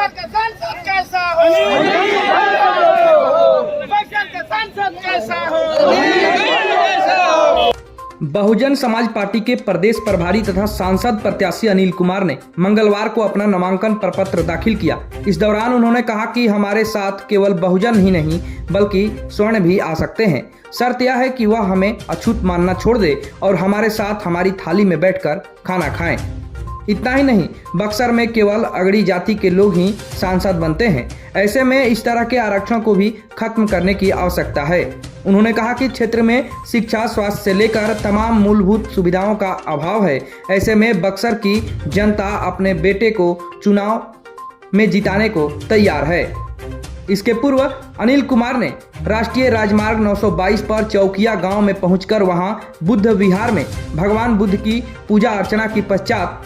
बक्सर का सांसद कैसा हो, बक्सर का सांसद कैसा हो। बहुजन समाज पार्टी के प्रदेश प्रभारी तथा सांसद प्रत्याशी अनिल कुमार ने मंगलवार को अपना नामांकन प्रपत्र दाखिल किया। इस दौरान उन्होंने कहा कि हमारे साथ केवल बहुजन ही नहीं बल्कि स्वर्ण भी आ सकते हैं। शर्त यह है कि वह हमें अछूत मानना छोड़ दे और हमारे साथ हमारी थाली में बैठकर खाना खाएं। इतना ही नहीं, बक्सर में केवल अगड़ी जाति के लोग ही सांसद बनते हैं। ऐसे में इस तरह के आरक्षण को भी खत्म करने की आवश्यकता है। उन्होंने कहा कि क्षेत्र में शिक्षा, स्वास्थ्य से लेकर तमाम मूलभूत सुविधाओं का अभाव है। ऐसे में बक्सर की जनता अपने बेटे को चुनाव में जिताने को तैयार है। इसके पूर्व अनिल कुमार ने राष्ट्रीय राजमार्ग 922 पर चौकिया गांव में पहुंचकर वहां बुद्ध विहार में भगवान बुद्ध की पूजा अर्चना के पश्चात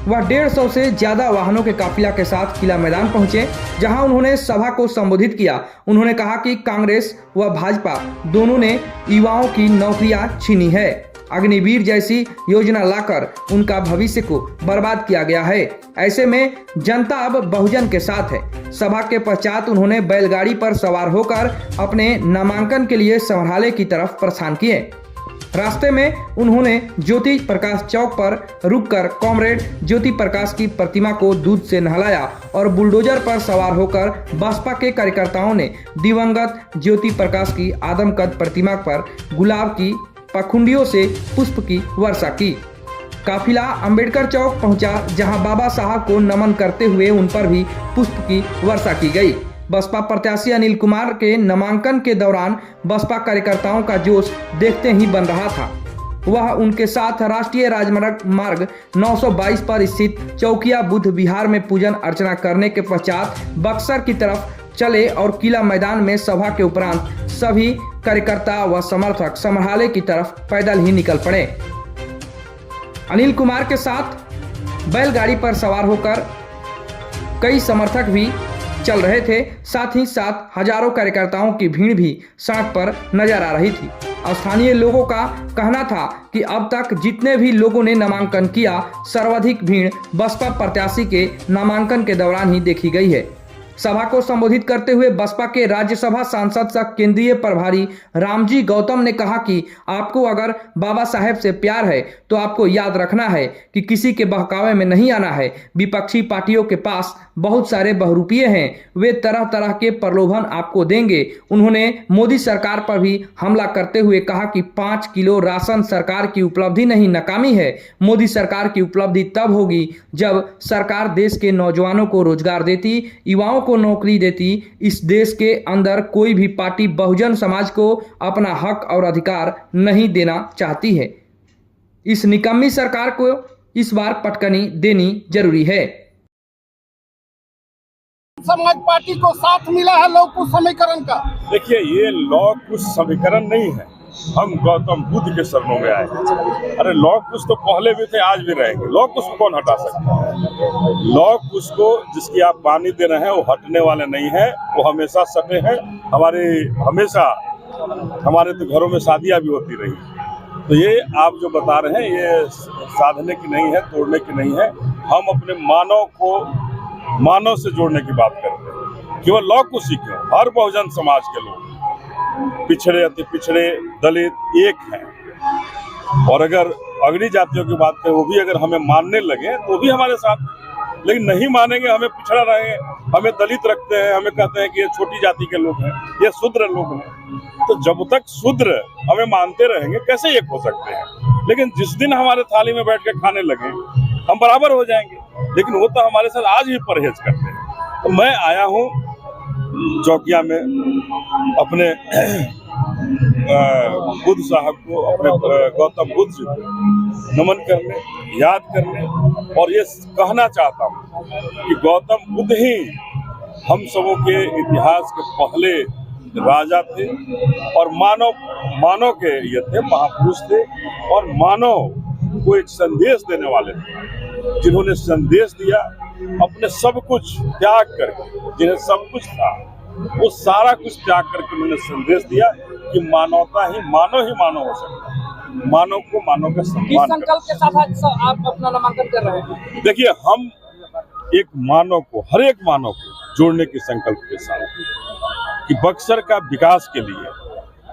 वह 150 से ज्यादा वाहनों के काफिला के साथ किला मैदान पहुंचे, जहां उन्होंने सभा को संबोधित किया। उन्होंने कहा कि कांग्रेस व भाजपा दोनों ने युवाओं की नौकरियां छीनी है। अग्निवीर जैसी योजना लाकर उनका भविष्य को बर्बाद किया गया है। ऐसे में जनता अब बहुजन के साथ है। सभा के पश्चात उन्होंने बैलगाड़ी पर सवार होकर अपने नामांकन के लिए संग्रहालय की तरफ प्रस्थान किए। रास्ते में उन्होंने ज्योति प्रकाश चौक पर रुककर कॉमरेड ज्योति प्रकाश की प्रतिमा को दूध से नहलाया और बुलडोजर पर सवार होकर बसपा के कार्यकर्ताओं ने दिवंगत ज्योति प्रकाश की आदमकद प्रतिमा पर गुलाब की पखुंडियों से पुष्प की वर्षा की। काफिला अंबेडकर चौक पहुंचा, जहां बाबा साहब को नमन करते हुए उन पर भी पुष्प की वर्षा की गई। बसपा प्रत्याशी अनिल कुमार के नामांकन के दौरान बसपा कार्यकर्ताओं का जोश देखते ही बन रहा था। वह उनके साथ राष्ट्रीय राजमार्ग 922 पर स्थित चौकिया बुद्ध विहार में पूजन अर्चना करने के पश्चात बक्सर की तरफ चले और किला मैदान में सभा के उपरांत सभी कार्यकर्ता व समर्थक संग्रहालय की तरफ पैदल ही निकल पड़े। अनिल कुमार के साथ बैलगाड़ी पर सवार होकर कई समर्थक भी चल रहे थे। साथ ही साथ हजारों कार्यकर्ताओं की भीड़ भी सड़क पर नजर आ रही थी। स्थानीय लोगों का कहना था कि अब तक जितने भी लोगों ने नामांकन किया, सर्वाधिक भीड़ बसपा प्रत्याशी के नामांकन के दौरान ही देखी गई है। सभा को संबोधित करते हुए बसपा के राज्यसभा सांसद सह केंद्रीय प्रभारी रामजी गौतम ने कहा कि आपको अगर बाबा साहेब से प्यार है तो आपको याद रखना है कि किसी के बहकावे में नहीं आना है। विपक्षी पार्टियों के पास बहुत सारे बहुरूपिये हैं, वे तरह तरह के प्रलोभन आपको देंगे। उन्होंने मोदी सरकार पर भी हमला करते हुए कहा कि 5 किलो राशन सरकार की उपलब्धि नहीं, नाकामी है। मोदी सरकार की उपलब्धि तब होगी जब सरकार देश के नौजवानों को रोजगार देती, युवाओं को नौकरी देती। इस देश के अंदर कोई भी पार्टी बहुजन समाज को अपना हक और अधिकार नहीं देना चाहती है। इस निकम्मी सरकार को इस बार पटकनी देनी जरूरी है। समाज पार्टी को साथ मिला है लौह कुश समीकरण का। देखिए, ये लौह कुश समीकरण नहीं है। हम गौतम बुद्ध के शरणों में आए। अरे लौह कुश तो पहले भी थे, आज भी रहेंगे। लौह कुश को कौन हटा सकता है? लौह कुश को जिसकी आप पानी दे रहे हैं वो हटने वाले नहीं है, वो हमेशा सटे हैं। हमारे तो घरों में शादियां भी होती रही। तो ये आप जो बता रहे हैं ये साधने की नहीं है, तोड़ने की नहीं है। हम अपने मानव को मानव से जोड़ने की बात करते हैं। केवल लौह कुश ही क्यों, हर बहुजन समाज के लोग, पिछड़े अति पिछड़े दलित एक हैं। और अगर अगड़ी जातियों की बात करें, वो भी अगर हमें मानने लगे तो भी हमारे साथ, लेकिन नहीं मानेंगे, हमें पिछड़ा रहेंगे, हमें दलित रखते हैं, हमें कहते हैं कि ये छोटी जाति के लोग हैं, ये शूद्र लोग हैं। तो जब तक शूद्र हमें मानते रहेंगे कैसे एक हो सकते हैं? लेकिन जिस दिन हमारे थाली में बैठ के खाने लगे हम बराबर हो जाएंगे। लेकिन वो तो हमारे साथ आज भी परहेज करते हैं। तो मैं आया हूँ चौकिया में अपने बुद्ध साहब को, अपने गौतम बुद्ध जी को नमन करने, याद करने और ये कहना चाहता हूँ कि गौतम बुद्ध ही हम सबों के इतिहास के पहले राजा थे और मानव के ये थे, महापुरुष थे और मानव को एक संदेश देने वाले थे, जिन्होंने संदेश दिया अपने सब कुछ त्याग करके। जिन्हें सब कुछ था वो सारा कुछ त्याग करके उन्होंने संदेश दिया कि मानवता ही मानव हो सकता है। मानव को मानव का सम्मान। किस संकल्प के साथ आप अपना नामांकन कर रहे हैं? देखिए, हम एक मानव को, हर एक मानव को जोड़ने के संकल्प के साथ कि बक्सर का विकास के लिए,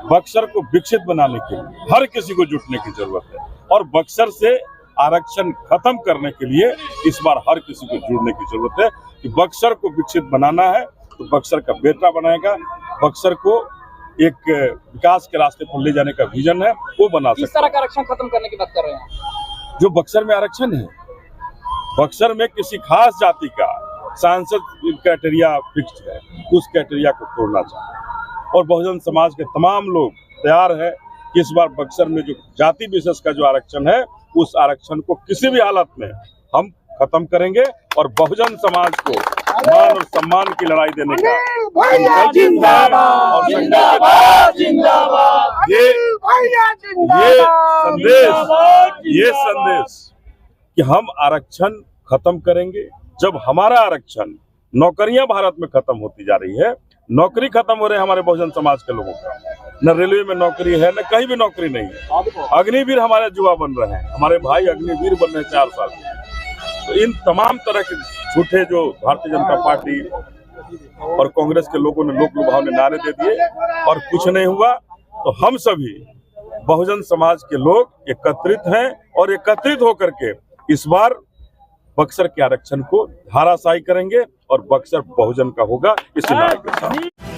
बक्सर को विकसित बनाने के लिए हर किसी को जुटने की जरूरत है और बक्सर से आरक्षण खत्म करने के लिए इस बार हर किसी को जुड़ने की जरूरत है कि बक्सर को विकसित बनाना है तो बक्सर का बेटा बनाएगा, बक्सर को एक विकास के रास्ते पर ले जाने का विजन है वो बना सकता है। किस तरह का आरक्षण खत्म करने की बात कर रहे हैं? जो बक्सर में आरक्षण है, बक्सर में किसी खास जाति का सांसद क्राइटेरिया फिक्स्ड है, उस क्राइटेरिया को तोड़ना चाहिए और बहुजन समाज के तमाम लोग तैयार है कि इस बार बक्सर में जो जाति विशेष का जो आरक्षण है उस आरक्षण को किसी भी हालत में हम खत्म करेंगे और बहुजन समाज को मान और सम्मान की लड़ाई देने का जिंदाबाद जिंदाबाद जिंदाबाद ये संदेश कि हम आरक्षण खत्म करेंगे। जब हमारा आरक्षण, नौकरियां भारत में खत्म होती जा रही है, नौकरी खत्म हो रहे हैं हमारे बहुजन समाज के लोगों का, न रेलवे में नौकरी है, न कहीं भी नौकरी नहीं है। अग्निवीर हमारे युवा बन रहे हैं, हमारे भाई अग्निवीर बन रहे हैं 4 साल में। तो इन तमाम तरह के झूठे जो भारतीय जनता पार्टी और कांग्रेस के लोगों ने, लोक लुभावने नारे दे दिए और कुछ नहीं हुआ, तो हम सभी बहुजन समाज के लोग एकत्रित हैं और एकत्रित होकर के इस बार बक्सर के आरक्षण को धाराशाही करेंगे और बक्सर बहुजन का होगा इस नारे के साथ।